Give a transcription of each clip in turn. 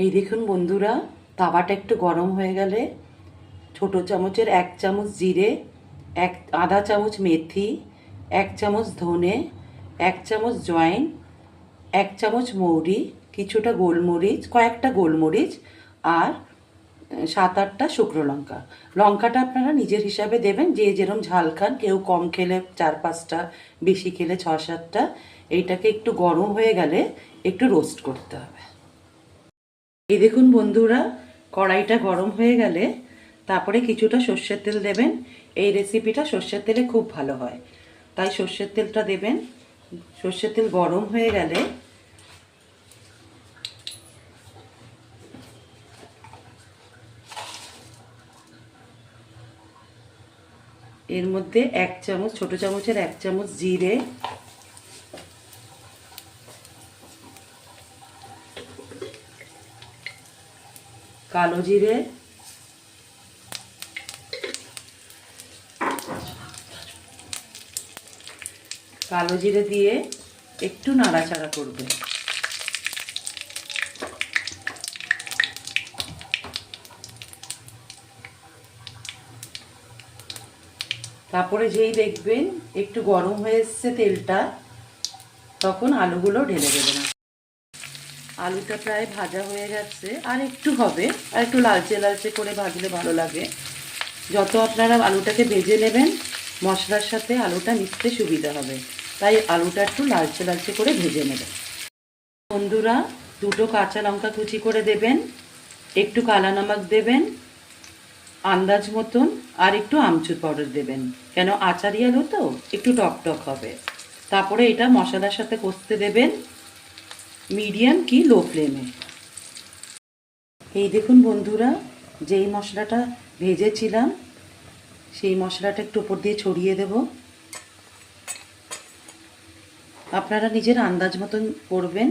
এই দেখুন বন্ধুরা, তাওয়াটা একটু গরম হয়ে গেলে ছোট চামচের 1 চামচ জিরে, আধা চামচ মেথি, 1 চামচ ধনে, 1 চামচ জয়ন, 1 চামচ মৌরি, কিছুটা গোলমরিচ, কয়েকটা গোলমরিচ আর 7-8টা শুকনো লঙ্কা। লঙ্কাটা আপনারা নিজের হিসাবে দেবেন, যে যেরকম ঝাল খান, কেউ কম খেলে 4-5টা, বেশি খেলে 6-7টা। এইটাকে একটু গরম হয়ে গেলে একটু রোস্ট করতে হবে। এই দেখুন বন্ধুরা, কড়াইটা গরম হয়ে গেলে তারপরে কিছুটা সর্ষের তেল দেবেন। এই রেসিপিটা সর্ষের তেলে খুব ভালো হয়, তাই সর্ষের তেলটা দেবেন। সর্ষের তেল গরম হয়ে গেলে এর মধ্যে 1 চামচ, ছোট চামচের 1 চামচ জিরে, কালো জিরে, দিয়ে একটু নাড়াচাড়া করবে। তারপরে যেই দেখবেন একটু গরম হয়ে এসছে তেলটা, তখন আলুগুলো ঢেলে দেবেন। আলুটা প্রায় ভাজা হয়ে যাচ্ছে, আর একটু হবে, আর একটু লালচে লালচে করে ভাজলে ভালো লাগে। যত আপনারা আলুটাকে ভেজে নেবেন, মশলার সাথে আলুটা মিশতে সুবিধা হবে, তাই আলুটা একটু লালচে লালচে করে ভেজে নেবেন। বন্ধুরা, 2টো কাঁচা লঙ্কা কুচি করে দেবেন, একটু কালা নমক দেবেন আন্দাজ মতন, আর একটু আমচুর পাউডার দেবেন, কেন আচারি আলু তো একটু টক টক হবে। তারপরে এটা মশলার সাথে কষতে দেবেন মিডিয়াম কি লো ফ্লেমে। এই দেখুন বন্ধুরা, যেই মশলাটা ভেজেছিলাম সেই মশলাটা একটু উপর দিয়ে ছড়িয়ে দেব। আপনারা নিজের আন্দাজ মতন করবেন,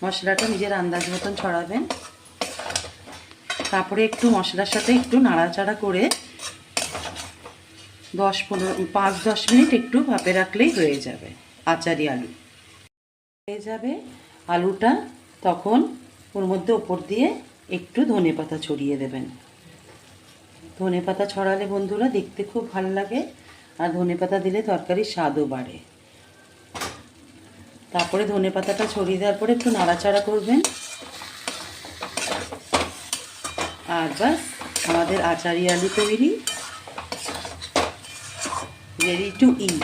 মশলাটা নিজের আন্দাজ মতন ছড়াবেন। তারপরে একটু মশলার সাথে একটু নাড়াচাড়া করে 5-10 মিনিট একটু ভাপে রাখলেই হয়ে যাবে আচারি আলু। হয়ে যাবে আলুটা, তখন ওর মধ্যে ওপর দিয়ে একটু ধনেপাতা ছড়িয়ে দেবেন। ধনেপাতা ছড়ালে বন্ধুরা দেখতে খুব ভালো লাগে, আর ধনেপাতা দিলে তরকারির স্বাদও বাড়ে। তারপরে ধনেপাতাটা ছড়িয়ে দেওয়ার পরে একটু নাড়াচাড়া করবেন, আর বাস আমাদের আচারি আলু তৈরি, রেডি টু ইট।